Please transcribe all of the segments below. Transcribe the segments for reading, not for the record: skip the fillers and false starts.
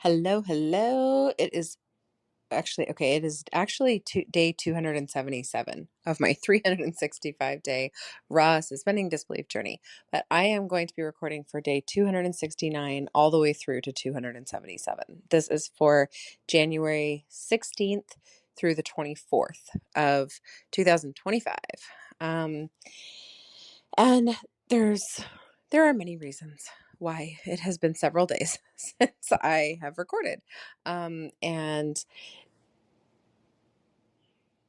Hello, hello. It is actually day 277 of my 365-day raw suspending disbelief journey. But I am going to be recording for day 269 all the way through to 277. This is for January 16th through the 24th of 2025. Um, and there are many reasons why it has been several days since I have recorded. And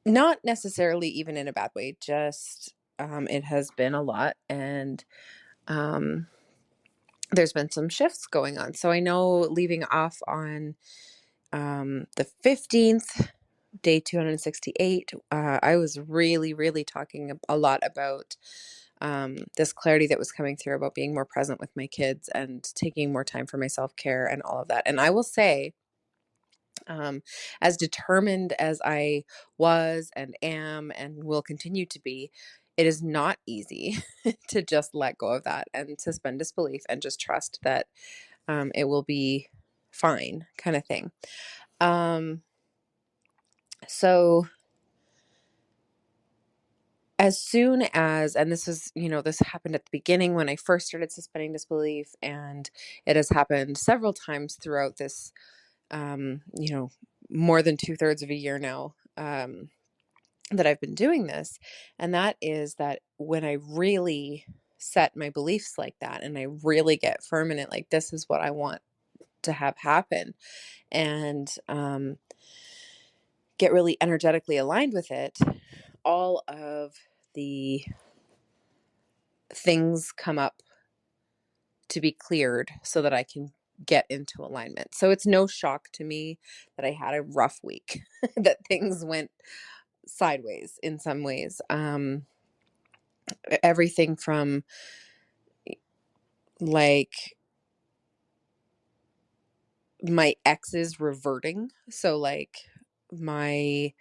not necessarily even in a bad way, just it has been a lot, and um there's been some shifts going on. So I know leaving off on the 15th, day 268, I was really talking a lot about this clarity that was coming through about being more present with my kids and taking more time for my self-care and all of that. And I will say, as determined as I was and am and will continue to be, it is not easy to just let go of that and suspend disbelief and just trust that it will be fine, kind of thing. So as soon as, and this is, this happened at the beginning when I first started suspending disbelief, and it has happened several times throughout this, more than 2/3 of a year now, that I've been doing this. And that is that when I really set my beliefs like that and I really get firm in it, like, this is what I want to have happen, and get really energetically aligned with it, all of the things come up to be cleared so that I can get into alignment. So it's no shock to me that I had a rough week, that things went sideways in some ways. Everything from, like, my exes reverting. So, like, my,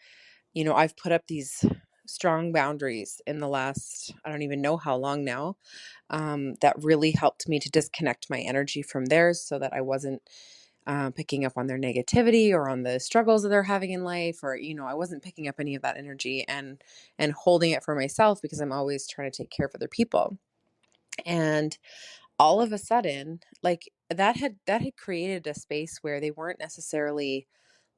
I've put up these strong boundaries in the last, I don't even know how long now, that really helped me to disconnect my energy from theirs so that I wasn't picking up on their negativity or on the struggles that they're having in life, or, I wasn't picking up any of that energy and holding it for myself, because I'm always trying to take care of other people. And all of a sudden, like, that had created a space where they weren't necessarily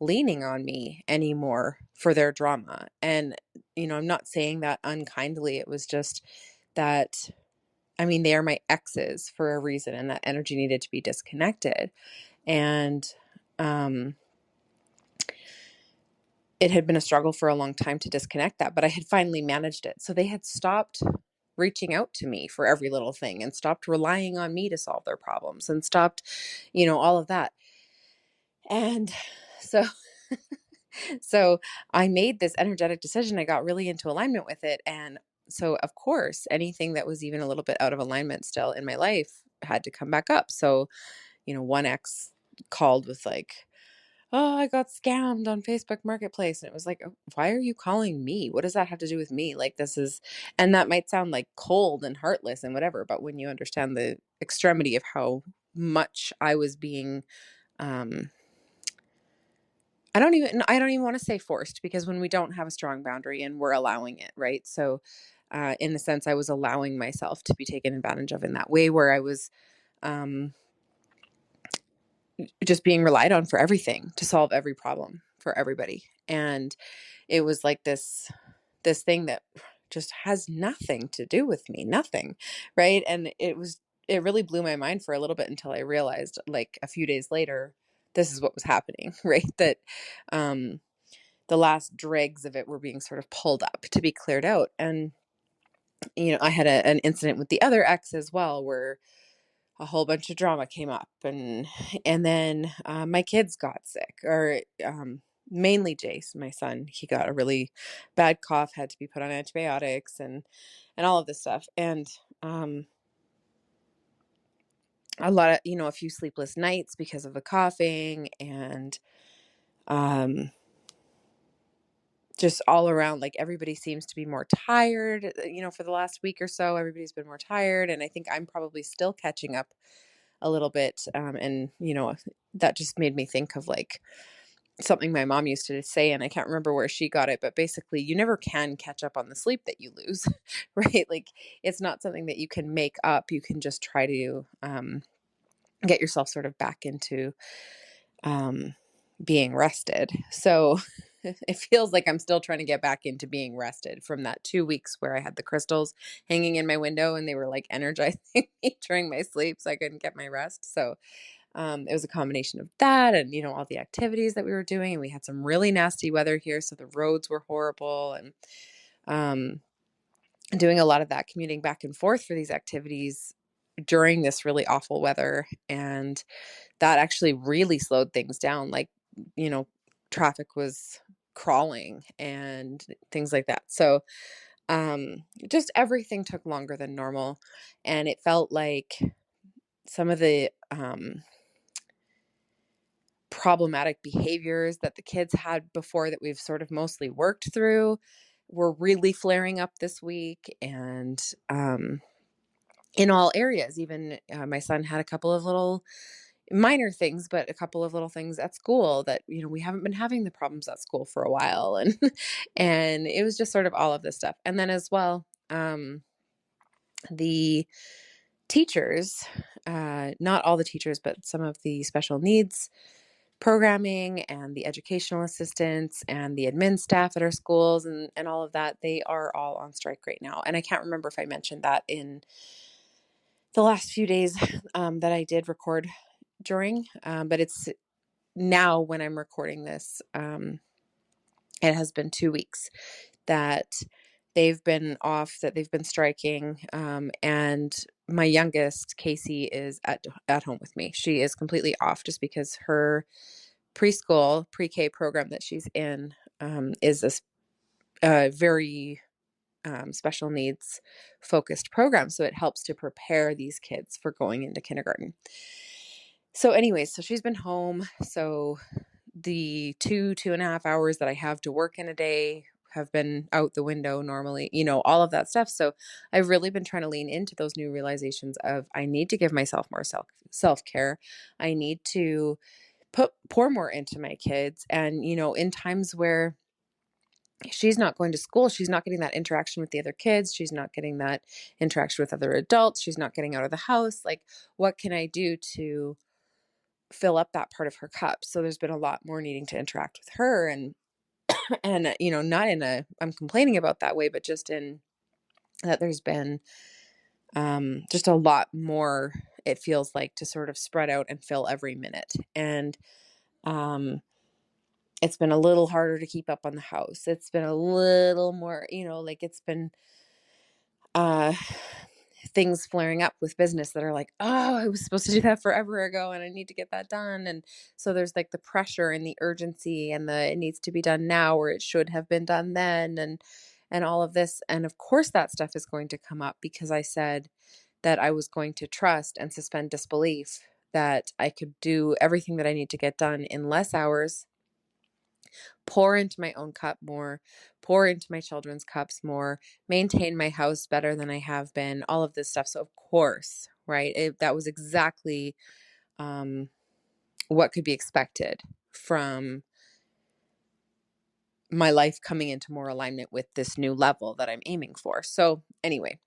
leaning on me anymore for their drama. And, I'm not saying that unkindly. It was just that, I mean, they are my exes for a reason, and that energy needed to be disconnected. And um it had been a struggle for a long time to disconnect that, but I had finally managed it. So they had stopped reaching out to me for every little thing, and stopped relying on me to solve their problems, and stopped, all of that. And so so I made this energetic decision. I got really into alignment with it. And so, of course, anything that was even a little bit out of alignment still in my life had to come back up. So, one ex called with, like, "Oh, I got scammed on Facebook Marketplace." And it was like, "Oh, why are you calling me? What does that have to do with me?" Like, this is, and that might sound like cold and heartless and whatever, but when you understand the extremity of how much I was being, um, I don't even want to say forced, because when we don't have a strong boundary and we're allowing it, right? So, in a sense, I was allowing myself to be taken advantage of in that way, where I was, um, just being relied on for everything, to solve every problem for everybody. And it was like this thing that just has nothing to do with me, nothing, right? And it really blew my mind for a little bit, until I realized, like, a few days later, this is what was happening, right? That um the last dregs of it were being sort of pulled up to be cleared out. And, I had an incident with the other ex as well, where a whole bunch of drama came up, and then my kids got sick, or mainly Jace, my son. He got a really bad cough, had to be put on antibiotics, and all of this stuff. And um, a lot of, a few sleepless nights because of the coughing, and um, just all around, like, everybody seems to be more tired. For the last week or so, everybody's been more tired, and I think I'm probably still catching up a little bit. And, that just made me think of like something my mom used to say, and I can't remember where she got it, but basically, you never can catch up on the sleep that you lose, right? Like, it's not something that you can make up. You can just try to get yourself sort of back into um, being rested. So it feels like I'm still trying to get back into being rested from that 2 weeks where I had the crystals hanging in my window and they were like energizing me during my sleep, so I couldn't get my rest. So it was a combination of that and, all the activities that we were doing. And we had some really nasty weather here. So the roads were horrible, and um, doing a lot of that commuting back and forth for these activities during this really awful weather. And that actually really slowed things down. Like, traffic was crawling and things like that. So just everything took longer than normal. And it felt like some of the problematic behaviors that the kids had before that we've sort of mostly worked through were really flaring up this week. And in all areas, even my son had a couple of little minor things, but a couple of little things at school that, we haven't been having the problems at school for a while. And, and it was just sort of all of this stuff. And then as well, the teachers, not all the teachers, but some of the special needs programming and the educational assistants and the admin staff at our schools and all of that, they are all on strike right now. And I can't remember if I mentioned that in the last few days that I did record during, but it's now when I'm recording this, it has been 2 weeks that they've been off, that they've been striking. And my youngest, Casey, is at home with me. She is completely off just because her preschool pre-K program that she's in is a very special needs focused program. So it helps to prepare these kids for going into kindergarten. So anyways, so she's been home. So the 2.5 hours that I have to work in a day have been out the window normally, all of that stuff. So I've really been trying to lean into those new realizations of I need to give myself more self-care. I need to pour more into my kids. And, in times where she's not going to school, she's not getting that interaction with the other kids, she's not getting that interaction with other adults, she's not getting out of the house. Like, what can I do to fill up that part of her cup? So there's been a lot more needing to interact with her, and not in a I'm complaining about that way, but just in that there's been just a lot more, it feels like, to sort of spread out and fill every minute. And it's been a little harder to keep up on the house. It's been a little more, like, it's been uh things flaring up with business that are like, oh, I was supposed to do that forever ago and I need to get that done. And so there's like the pressure and the urgency and the it needs to be done now, or it should have been done then, and all of this. And of course that stuff is going to come up because I said that I was going to trust and suspend disbelief that I could do everything that I need to get done in less hours, pour into my own cup more, pour into my children's cups more, maintain my house better than I have been, all of this stuff. So of course, right, that was exactly what could be expected from my life coming into more alignment with this new level that I'm aiming for. So anyway,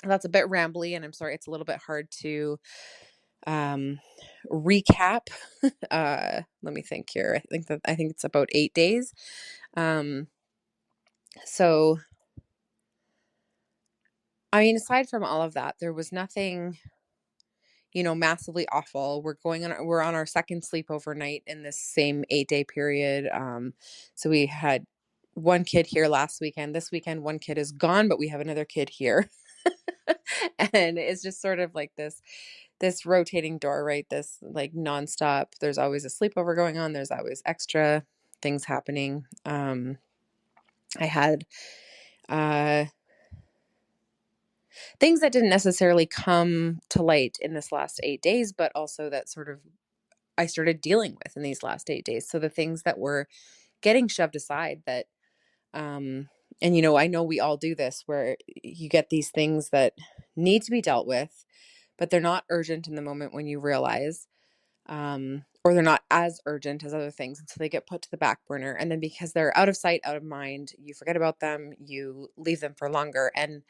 that's a bit rambly, and I'm sorry it's a little bit hard to recap. Let me think here. I think it's about 8 days. So I mean, aside from all of that, there was nothing, massively awful. We're on our second sleepover night in this same 8-day period. So we had one kid here last weekend. This weekend, one kid is gone, but we have another kid here. And it's just sort of like this rotating door, right? This like nonstop. There's always a sleepover going on. There's always extra things happening. I had things that didn't necessarily come to light in this last 8 days, but also that sort of I started dealing with in these last 8 days. So the things that were getting shoved aside that, and I know we all do this where you get these things that need to be dealt with, but they're not urgent in the moment when you realize, or they're not as urgent as other things. And so they get put to the back burner. And then because they're out of sight, out of mind, you forget about them, you leave them for longer. And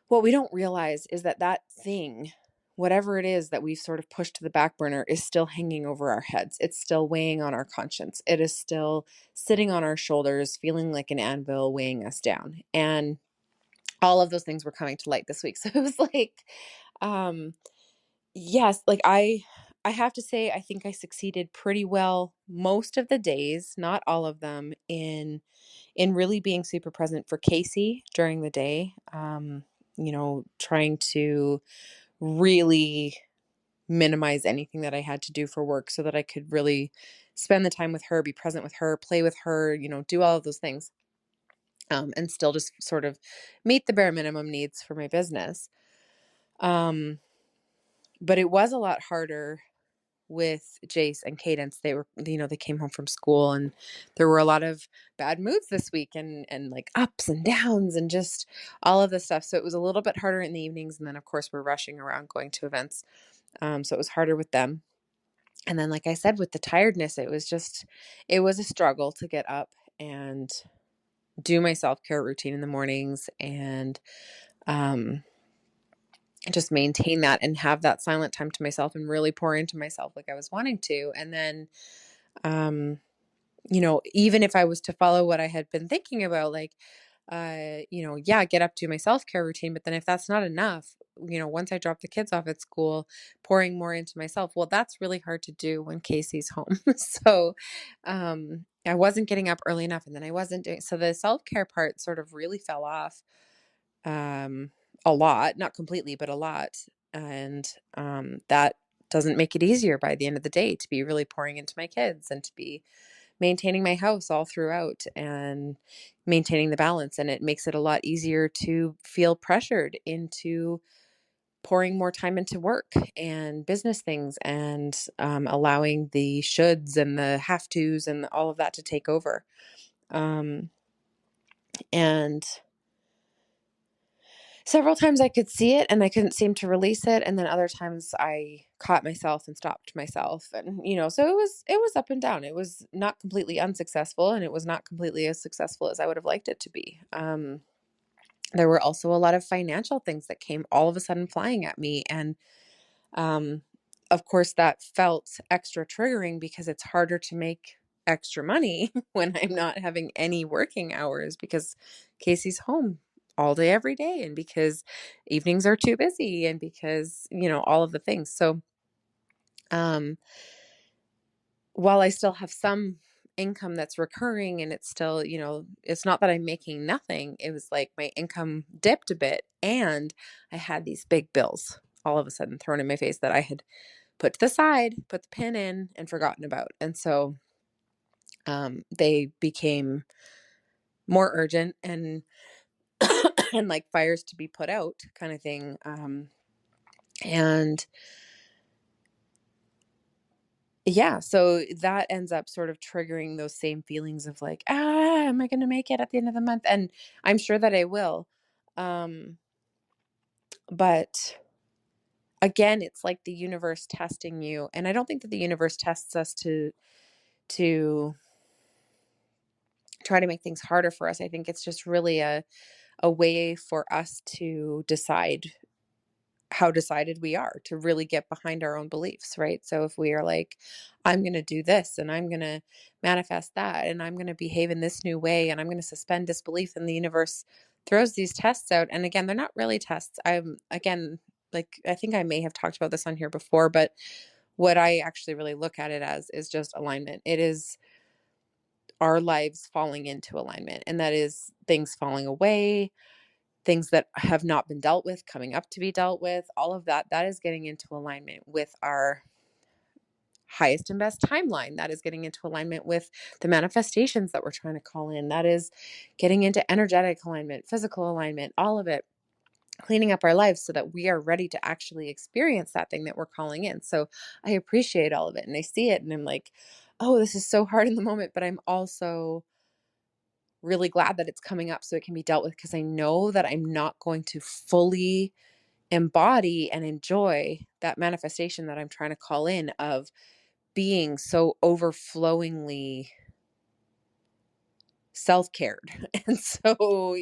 what we don't realize is that that thing, whatever it is that we've sort of pushed to the back burner, is still hanging over our heads. It's still weighing on our conscience. It is still sitting on our shoulders, feeling like an anvil weighing us down. And all of those things were coming to light this week. So it was like, um, yes, like I have to say, I think I succeeded pretty well most of the days, not all of them, in really being super present for Casey during the day. Trying to really minimize anything that I had to do for work so that I could really spend the time with her, be present with her, play with her, do all of those things. And still just sort of meet the bare minimum needs for my business. But it was a lot harder with Jace and Cadence. They came home from school and there were a lot of bad moods this week and like ups and downs and just all of this stuff. So it was a little bit harder in the evenings. And then of course we're rushing around going to events. So it was harder with them. And then, like I said, with the tiredness, it was a struggle to get up and do my self-care routine in the mornings and, just maintain that and have that silent time to myself and really pour into myself like I was wanting to. And then, even if I was to follow what I had been thinking about, like, get up, do my self-care routine. But then if that's not enough, once I drop the kids off at school, pouring more into myself, well, that's really hard to do when Casey's home. So, I wasn't getting up early enough and then I wasn't doing, so the self-care part sort of really fell off, a lot, not completely, but a lot. And, that doesn't make it easier by the end of the day to be really pouring into my kids and to be maintaining my house all throughout and maintaining the balance. And it makes it a lot easier to feel pressured into pouring more time into work and business things and, allowing the shoulds and the have tos and all of that to take over. And several times I could see it and I couldn't seem to release it. And then other times I caught myself and stopped myself. And, so it was up and down. It was not completely unsuccessful and it was not completely as successful as I would have liked it to be. There were also a lot of financial things that came all of a sudden flying at me. And, of course, that felt extra triggering because it's harder to make extra money when I'm not having any working hours because Casey's home all day, every day, and because evenings are too busy and because, all of the things. So, while I still have some income that's recurring and it's still, it's not that I'm making nothing. It was like my income dipped a bit and I had these big bills all of a sudden thrown in my face that I had put to the side, put the pin in and forgotten about. And so, they became more urgent and, and like fires to be put out kind of thing. And yeah, so that ends up sort of triggering those same feelings of like, am I going to make it at the end of the month? And I'm sure that I will. But again, it's like the universe testing you. And I don't think that the universe tests us to try to make things harder for us. I think it's just really a way for us to decide how decided we are, to really get behind our own beliefs, right? So if we are like, I'm going to do this and I'm going to manifest that and I'm going to behave in this new way and I'm going to suspend disbelief, and the universe throws these tests out. And again, they're not really tests. Like, I think I may have talked about this on here before, but what I actually really look at it as is just alignment. It is our lives falling into alignment, and that is things falling away, things that have not been dealt with coming up to be dealt with, all of that. That is getting into alignment with our highest and best timeline. That is getting into alignment with the manifestations that we're trying to call in. That is getting into energetic alignment, physical alignment, all of it, cleaning up our lives so that we are ready to actually experience that thing that we're calling in. So I appreciate all of it and I see it and I'm like, oh, this is so hard in the moment, but I'm also really glad that it's coming up so it can be dealt with, because I know that I'm not going to fully embody and enjoy that manifestation that I'm trying to call in of being so overflowingly self-cared and so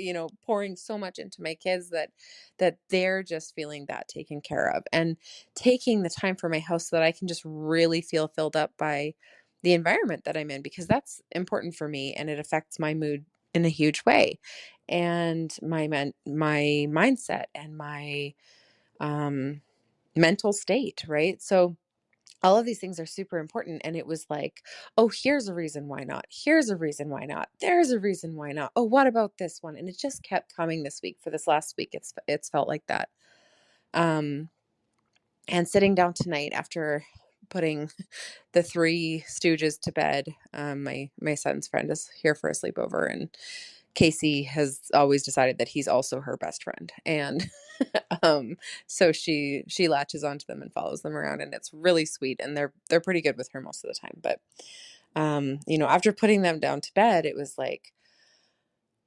pouring so much into my kids that they're just feeling that taken care of, and taking the time for my house so that I can just really feel filled up by the environment that I'm in, because that's important for me and it affects my mood in a huge way, and my mindset and my um mental state, right? So all of these things are super important. And it was like, oh, here's a reason why not. Here's a reason why not. There's a reason why not. Oh, what about this one? And it just kept coming this week. For this last week, it's felt like that. Um, and sitting down tonight after putting the three stooges to bed, my son's friend is here for a sleepover, and Casey has always decided that he's also her best friend. And so she latches onto them and follows them around, and it's really sweet, and they're pretty good with her most of the time. But after putting them down to bed, it was like,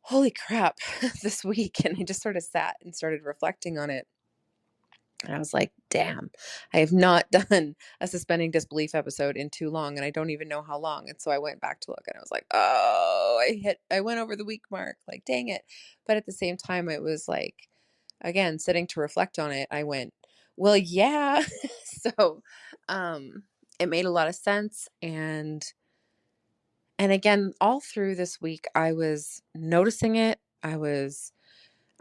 holy crap, this week. And I just sort of sat and started reflecting on it. And I was like, damn, I have not done a suspending disbelief episode in too long, and I don't even know how long. And so I went back to look, and I was like, oh, I went over the week mark, like, dang it. But at the same time, it was like, again, sitting to reflect on it, I went, well, yeah. So, it made a lot of sense. And again, all through this week, I was noticing it.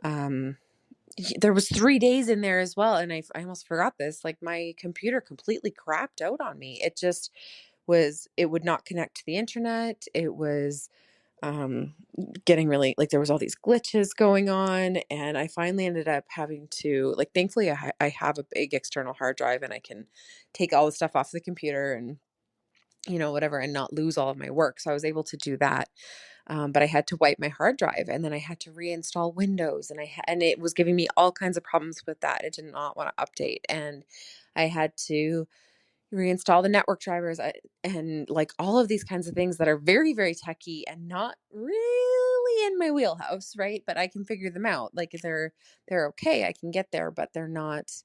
Um, there was 3 days in there as well, and I almost forgot this, like, my computer completely crapped out on me. It would not connect to the internet. It was, um, getting really, like, there was all these glitches going on, and I finally ended up having to, like, thankfully, I have a big external hard drive, and I can take all the stuff off the computer and, whatever, and not lose all of my work, so I was able to do that. But I had to wipe my hard drive, and then I had to reinstall Windows, and it was giving me all kinds of problems with that. It did not want to update, and I had to reinstall the network drivers, and like all of these kinds of things that are very, very techy and not really in my wheelhouse, right? But I can figure them out. Like, they're okay. I can get there, but they're not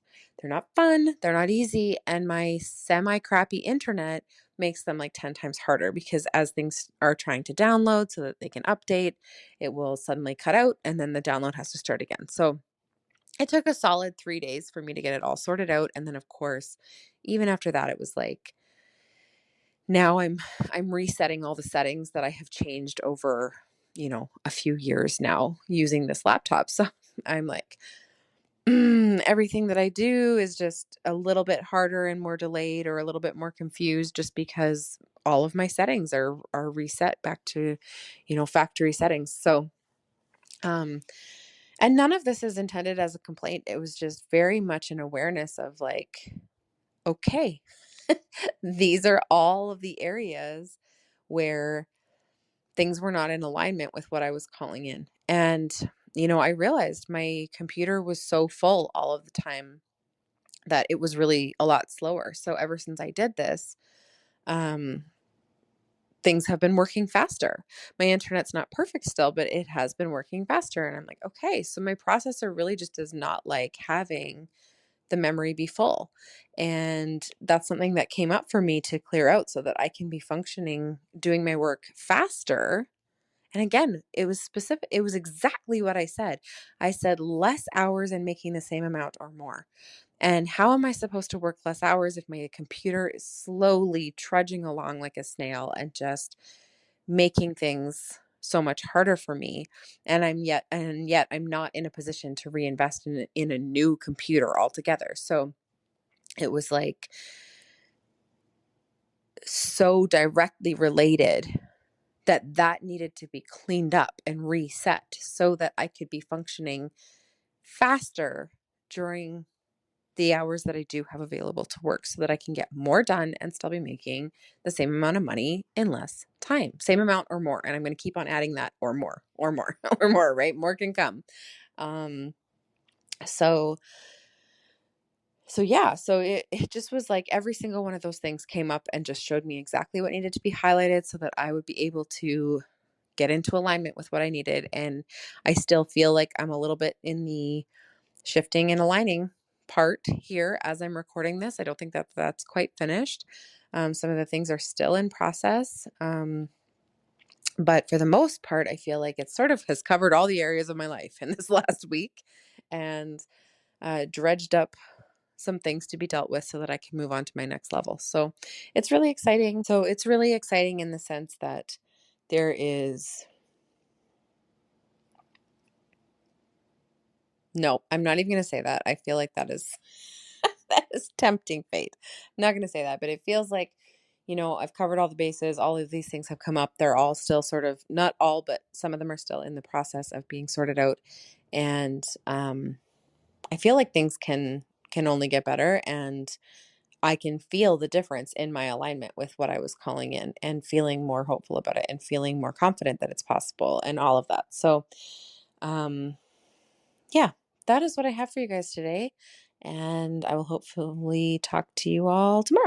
fun. They're not easy. And my semi crappy internet makes them like 10 times harder, because as things are trying to download so that they can update, it will suddenly cut out, and then the download has to start again. So it took a solid 3 days for me to get it all sorted out, and then, of course, even after that, it was like, now I'm resetting all the settings that I have changed over, a few years now using this laptop. So I'm like, everything that I do is just a little bit harder and more delayed, or a little bit more confused, just because all of my settings are reset back to, factory settings. So, um and none of this is intended as a complaint. It was just very much an awareness of like, okay, these are all of the areas where things were not in alignment with what I was calling in. And, I realized my computer was so full all of the time that it was really a lot slower. So ever since I did this, um, things have been working faster. My internet's not perfect still, but it has been working faster. And I'm like, okay, so my processor really just does not like having the memory be full. And that's something that came up for me to clear out so that I can be functioning, doing my work faster. And again, it was specific. It was exactly what I said. I said less hours and making the same amount or more. And how am I supposed to work less hours if my computer is slowly trudging along like a snail and just making things so much harder for me? And yet I'm not in a position to reinvest in a new computer altogether. So it was like so directly related that needed to be cleaned up and reset so that I could be functioning faster during the hours that I do have available to work, so that I can get more done and still be making the same amount of money in less time, same amount or more. And I'm going to keep on adding that, or more, or more, or more, right? More can come. Um, so, so yeah, so it just was like every single one of those things came up and just showed me exactly what needed to be highlighted so that I would be able to get into alignment with what I needed. And I still feel like I'm a little bit in the shifting and aligning part here as I'm recording this. I don't think that that's quite finished. Some of the things are still in process. But for the most part, I feel like it sort of has covered all the areas of my life in this last week and dredged up some things to be dealt with so that I can move on to my next level. So it's really exciting. So it's really exciting in the sense that there is no, I'm not even going to say that. I feel like that is that is tempting fate. I'm not going to say that, but it feels like, I've covered all the bases. All of these things have come up. They're all still sort of, not all, but some of them are still in the process of being sorted out. And I feel like things can only get better, and I can feel the difference in my alignment with what I was calling in, and feeling more hopeful about it, and feeling more confident that it's possible, and all of that. So, um, yeah, that is what I have for you guys today. And I will hopefully talk to you all tomorrow.